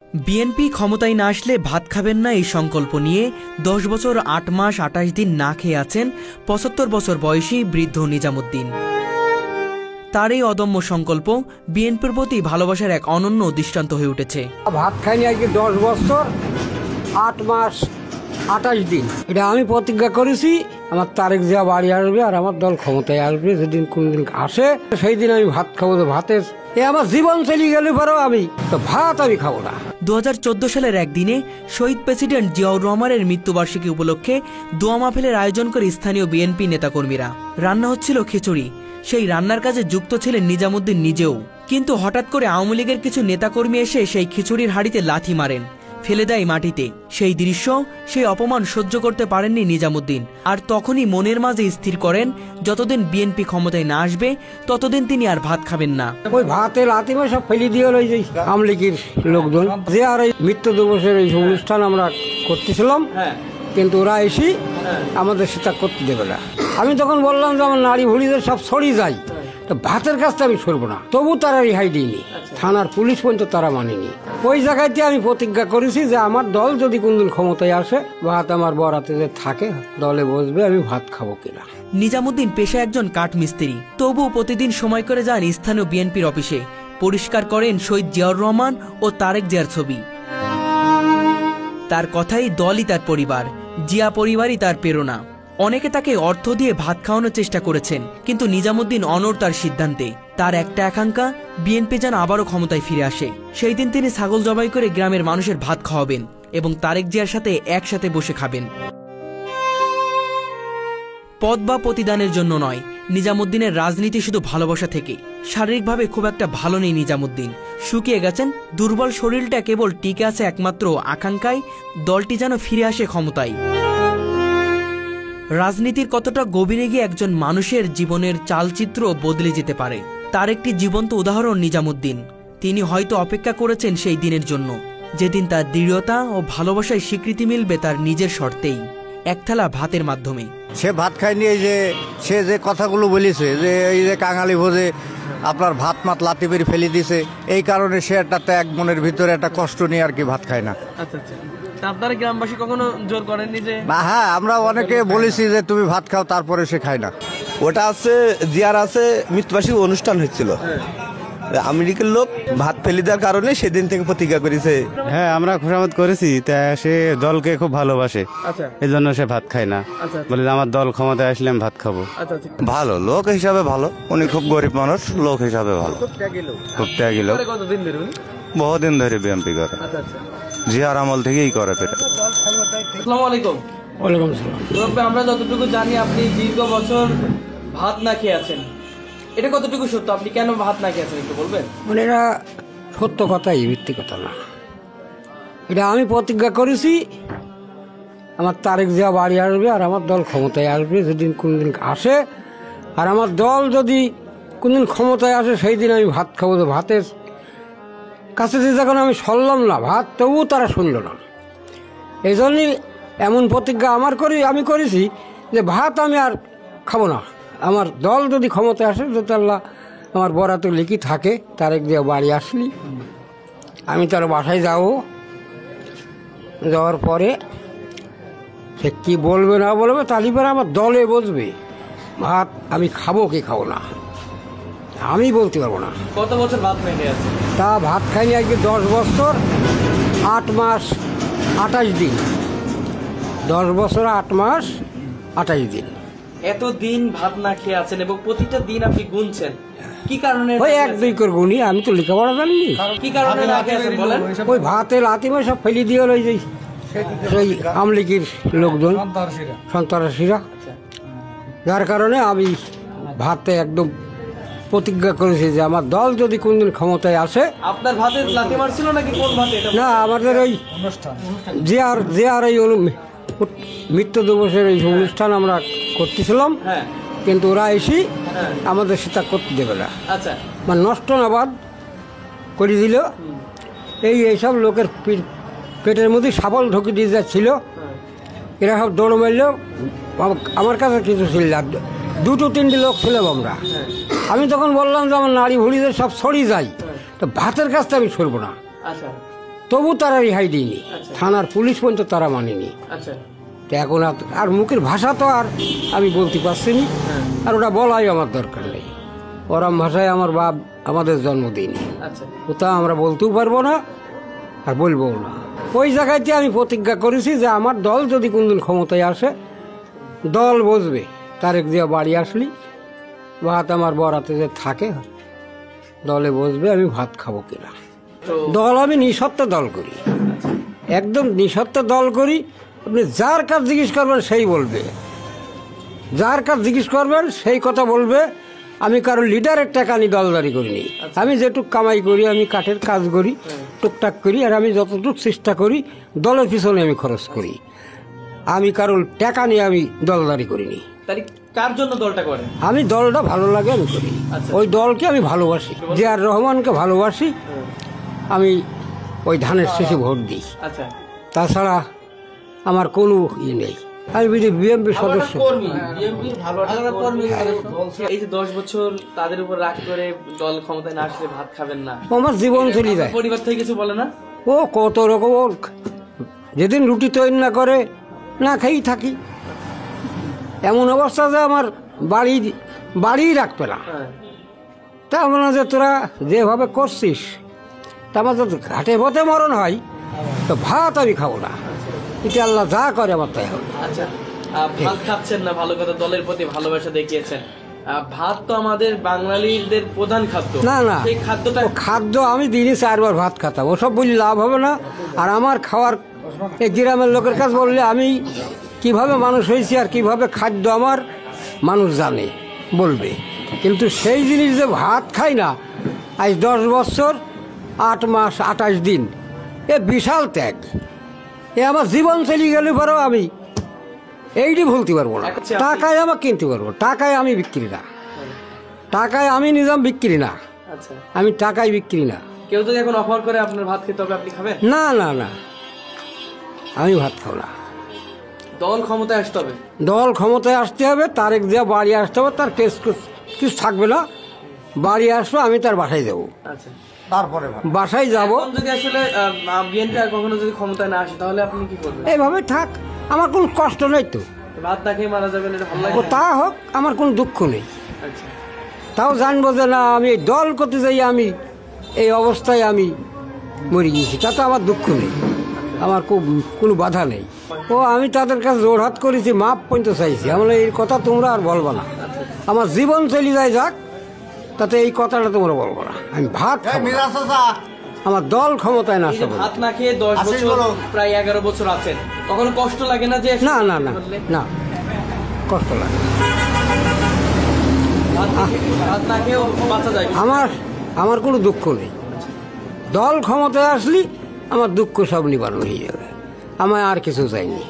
BNP ক্ষমতায় না আসলে ভাত খাবেন না এই সংকল্প নিয়ে ১০ বছর ৮ মাস ২৮ দিন না খেয়ে আছেন ৭৫ বছর বয়সী বৃদ্ধ নিজামুদ্দিন। তার এই অদম্য সংকল্প বিএনপির প্রতি ভালোবাসার এক অনন্য দৃষ্টান্ত হয়ে উঠেছে। ভাত খাইনি আজকে ১০ বছর ৮ মাস ২৮ দিন। এটা আমি প্রতিজ্ঞা করেছি আমার তারেক জিয়া বাড়ি আসবে আর আমার দল ক্ষমতায় আসবে, যেদিন কোনদিন আসে সেই দিন আমি ভাত খাবো। ভাতের আমার জীবন চলে গেলে পরেও আমি তো ভাত আমি খাবো না। ২০১৪ সালের একদিনে শহীদ প্রেসিডেন্ট জিয়াউর রহমানের মৃত্যুবার্ষিকী উপলক্ষে দোয়া মাহফিলের আয়োজন করে স্থানীয় বিএনপি নেতাকর্মীরা। রান্না হচ্ছিল খিচুড়ি। সেই রান্নার কাজে যুক্ত ছিলেন নিজামুদ্দিন নিজেও। কিন্তু হঠাৎ করে আওয়ামী লীগের কিছু নেতাকর্মী এসে সেই খিচুড়ির হাঁড়িতে লাথি মারেন, ফেলে দেয় মাটিতে। সেই দৃশ্য, সেই অপমান সহ্য করতে পারেননি নিজামুদ্দিন। আর তখনই মনের মাঝে স্থির করেন যতদিন বিএনপি ক্ষমতায় না আসবে ততদিন তিনি আর ভাত খাবেন না। ওই ভাতে লাথি মার সব ফেলে দিয়ে ওই যে আওয়ামী লীগের লোকজন যে আর এই মৃত্যু দিবসের এই অনুষ্ঠান আমরা করতেছিলাম, কিন্তু ওরা এসে আমাদের সেটা করতে দেবে না। আমি তখন বললাম যে আমার নারী ভুড়িদের সব সরিয়ে যায়, তো ভাতের কাজটা আমি সরবো না। তবু তারা রেহাই দিইনি, থানার পুলিশ পর্যন্ত তারা মানেনি। ওই জায়গাতে আমি প্রতিজ্ঞা করেছি যে আমার দল যদি কোনদিন ক্ষমতায় আসে, ভাত আমার বরাতে যে থাকে দলে বসবে, আমি ভাত খাবো কিনা। নিজামুদ্দিন পেশায় একজন কাঠ মিস্ত্রি, তবুও প্রতিদিন সময় করে যান স্থানীয় বিএনপির অফিসে। পরিষ্কার করেন শহীদ জিয়াউর রহমান ও তারেক জিয়ার ছবি। তার কথাই দলই তার পরিবার, জিয়া পরিবারই তার প্রেরণা। অনেকে তাকে অর্থ দিয়ে ভাত খাওয়ানোর চেষ্টা করেছেন, কিন্তু নিজামুদ্দিন অনড় তার সিদ্ধান্তে। তার একটা আকাঙ্ক্ষা, বিএনপি যেন আবারও ক্ষমতায় ফিরে আসে। সেই দিন তিনি ছাগল জবাই করে গ্রামের মানুষের ভাত খাওয়াবেন এবং তারেক জিয়ার সাথে একসাথে বসে খাবেন। পদ বা প্রতিদানের জন্য নয়, নিজামুদ্দিনের রাজনীতি শুধু ভালোবাসা থেকে। শারীরিকভাবে খুব একটা ভালো নেই নিজামুদ্দিন, শুকিয়ে গেছেন। দুর্বল শরীরটা কেবল টিকে আছে একমাত্র আকাঙ্ক্ষায়, দলটি যেন ফিরে আসে ক্ষমতায়। রাজনীতির কতটা গভীরে গিয়ে একজন মানুষের জীবনের চালচিত্র বদলে যেতে পারে, তার একটি জীবন্ত উদাহরণ নিজামুদ্দিন। তিনি হয়তো অপেক্ষা করেছেন সেই দিনের জন্য, যেদিন তার দৃঢ়তা ও ভালোবাসায় স্বীকৃতি মিলবে তার নিজের শর্তেই, এক থালা ভাতের মাধ্যমে। সে ভাত খায়নি, এই যে সে যে কথাগুলো বলেছে যে এই যে কাঙালি ভোজে আপনার ভাত মাত লাতি বেরি ফেলে দিছে, এই কারণে সে একটা ত্যাগ মনের ভিতরে একটা কষ্ট নিয়ে আর কি ভাত খায় না। আচ্ছা আচ্ছা, আপনারা গ্রামবাসী কখনো জোর করেননি যে? হ্যাঁ, আমরা অনেকে বলেছি যে তুমি ভাত খাও, তারপরে সে খায় না। ওটা আছে জিয়ার আছে মৃত্যুবার্ষিকী অনুষ্ঠান হচ্ছিল, আমেরিকার লোক ভাত ফেলে দেওয়ার কারণে সেদিন থেকে প্রতিজ্ঞা করেছে। হ্যাঁ, আমরা খোসামত করেছি। তা সে দলকে খুব ভালোবাসে, এই জন্য সে ভাত খায় না। বলে আমার দল ক্ষমতায় আসলে আমি ভাত খাবো। ভালো লোক হিসাবে ভালো, উনি খুব গরিব মানুষ, লোক হিসাবে ভালো, খুব ত্যাগী লোক। বহুদিন ধরে বিএনপি করে, জিয়ার আমল থেকেই করে। আসসালামু আলাইকুম। ওয়ালাইকুম আসসালাম। আমরা যতটুকু জানি আপনি দীর্ঘ বছর ভাত না খেয়ে আছেন, এটা কতটুকু সত্য? আপনি কেন ভাত না খেয়ে আছেন একটু বলবেন? মানে এটা সত্য কথাই, মিথ্যে কথা না। এটা আমি প্রতিজ্ঞা করেছি আমার তারেক জিয়া বাড়ি আসবে আর আমার দল ক্ষমতায় আসবে, যেদিন কোনদিন আসে। আর আমার দল যদি কোনদিন ক্ষমতায় আসে সেই দিন আমি ভাত খাবো। ভাতের কাছে যে যখন আমি সরলাম না ভাত, তবুও তারা শুনল না। এই জন্যই এমন প্রতিজ্ঞা আমি করেছি যে ভাত আমি আর খাবো না। আমার দল যদি ক্ষমতায় আসে, যদি আল্লাহ আমার বরাতে লিখি থাকে, তারেক জিয়া বাড়ি আসলি আমি তার বাসায় যাব। যাওয়ার পরে সে কি বলবে না বলবে, তালিবারে আমার দলে বসবে। ভাত আমি খাবো কি খাবো না আমি বলতে পারবো না। কত বছর ভাত না খেয়ে আছে? তা ভাত খাইনি আজকে ১০ বছর ৮ মাস ২৮ দিন। ১০ বছর ৮ মাস ২৮ দিন। এত দিন ভাত না খেয়ে আছেন এবং প্রতিটা দিন আপনি গুনছেন, কি কারণে? ওই ১-২ করে গুনি, আমি তো লেখাপড়া জানি। কি কারণে না খেয়ে আছেন বলেন? ওই ভাতে লাথি মার সব ফেলে দিয়ে ওই যে ওই আওয়ামী লীগের লোকজন, সন্ত্রাসীরা, যার কারণে আমি ভাতে একদম প্রতিজ্ঞা করেছি যে আমার দল যদি কোনদিন ক্ষমতায় আসে। আপনার ভাতে লাথি মারছিল নাকি কোন ভাতে? না, আমাদের ওই জিয়ার এই মৃত্যু দিবসের এই অনুষ্ঠান আমরা করতেছিলাম, কিন্তু ওরা এসে আমাদের সেটা করতে দেবে না। আচ্ছা, মানে নষ্ট নাবাদ করে দিল। এইসব লোকের পেটের মধ্যে সাবল ঢুকে দিয়ে যাচ্ছিল। এরা সব দৌড় মারল। আমার কাছে কিছু ছিল না, 2-3 লোক ছিলাম আমরা। আমি তখন বললাম যে আমার নারী ভুড়িদের সব সরিয়ে যায়, তো ভাতের কাজটা আমি সরবো না। তবু তারা রেহাই দিইনি, থানার পুলিশ পর্যন্ত তারা মানেনি। আচ্ছা তো এখন আর মুখের ভাষা তো আর আমি বলতে পারছি না, আর ওটা বলাই আমার দরকার নেই। ওরম ভাষায় আমার বাপ আমাদের জন্ম দিইনি, আচ্ছা ওটা আমরা বলতেও পারবো না আর বলবো না। ওই জায়গাতে আমি প্রতিজ্ঞা করেছি যে আমার দল যদি কোনদিন ক্ষমতায় আসে, দল বসবে। তারেক জিয়া বাড়ি আসলি ভাত আমার বরাতে যে থাকে দলে বসবে, আমি ভাত খাবো কিনা। দল আমি নিঃস্বার্থ দল করি, একদম নিঃস্বার্থ দল করি। আপনি যার কাজ জিজ্ঞেস করবেন সেই বলবে, যার কাজ জিজ্ঞেস করবেন সেই কথা বলবে। আমি কারো লিডারের টাকা আমি দলদারি করিনি। আমি যেটুক কামাই করি, আমি কাঠের কাজ করি, টুকটাক করি, আর আমি যতটুকু চেষ্টা করি দলের পিছনে আমি খরচ করি। আমি কারোর টাকা নিয়ে আমি দলদারি করিনি। তাহলে কার জন্য দলটা করেন? আমি দলটা ভালো লাগে আমি করি, ওই দলকে আমি ভালোবাসি, জিয়ার রহমানকে ভালোবাসি। আমি ওই ধানের শেষে ভোট দিই, আচ্ছা তাছাড়া আমার কোনো ইয়ে নেই। আমি বিএনপি সদস্য। এই যে 10 বছর তাদের উপর রাগ করে দল ক্ষমতায় না আসলে ভাত খাবেন না, আমার জীবন চলে যায়। পরিবার থেকে কিছু বলে না? ও কত রকম, যেদিন রুটি তৈরি না করে না খেয়েই থাকি। এমন অবস্থা যে আমার বাড়ি রাখবে না। তা মনে যে তোরা যেভাবে করছিস, তা আমার যদি ঘাটে পথে মরণ হয় তো ভাত আমি খাবো না। এটা আল্লাহ যা করে আমার তাই হবে। আচ্ছা ভাত খাচ্ছেন না, ভালো কথা, দলের প্রতি ভালোবাসা দেখিয়েছেন। ভাত তো আমাদের বাঙালিদের প্রধান খাদ্য। না না, সেই খাদ্যটা খাদ্য আমি দিনে 4 বার ভাত খাতাম, ওসব বললে লাভ হবে না। আর আমার খাওয়ার এই গ্রামের লোকের কাছে বললে আমি কিভাবে মানুষ হয়েছি আর কিভাবে খাদ্য আমার মানুষ জানে বলবে। কিন্তু সেই জিনিস যে ভাত খাই না আজ 10 বছর 8 মাস 28 দিন, এ বিশাল ত্যাগ। এ আমার জীবন চলে গেলে পরেও আমি এইটি ভুলতে পারবো না। টাকায় আমার কিনতে পারবো, টাকায় আমি বিক্রি না, টাকায় আমি নিজাম বিক্রি না, আচ্ছা আমি টাকায় বিক্রি না। কেউ যদি এখন অফার করে আপনার ভাত খেতে হবে, আপনি খাবেন? না না না, আমি ভাত খাবো না। দল ক্ষমতায় আসতে হবে, দল ক্ষমতায় আসতে হবে, তারেক জিয়া বাড়ি আসতে হবে, তার কেস কিছু থাকবে না। বাড়ি আসবো, আমি তার বাসায় যাবো, আচ্ছা তারপরে বাসায় যাব। এখন যদি আসলে বিএনপি আর কখনো যদি ক্ষমতায় না আসে তাহলে আপনি কি করবেন? এইভাবে থাক, আমার কোনো কষ্ট নেই তো। ভাত না খেয়ে মারা যাবেন, এটা ভালো লাগে ও না? তা হোক, আমার কোনো দুঃখ নেই। আচ্ছা তাও জানবো যে না, আমি এই দল করতে যাই আমি এই অবস্থায় আমি মরে গিয়েছি, তাতে আমার দুঃখ নেই, আমার কোনো বাধা নেই। ও আমি তাদের কাছে জোড়হাত করেছি, মাপ পর্যন্ত চাইছি। আমরা এই কথা তোমরা আর বলবো না, আমার জীবন চলে যায় যাক, তাতে এই কথাটা তোমরা বলবো না। আমি ভাত খাবো না। আমার দল ক্ষমতায় না এই যে আসবে ভাত না খেয়ে 10 বছর প্রায় 11 বছর আছেন, তখন কষ্ট লাগে না যে না না না না, কষ্ট লাগে। ভাত না খেয়েও বাঁচা যায়? আমার কোনো দুঃখ নেই। দল ক্ষমতায় আসলি আমার দুঃখ সব নিবারণ হয়ে যাবে, আমার আর কিছু চাইনি।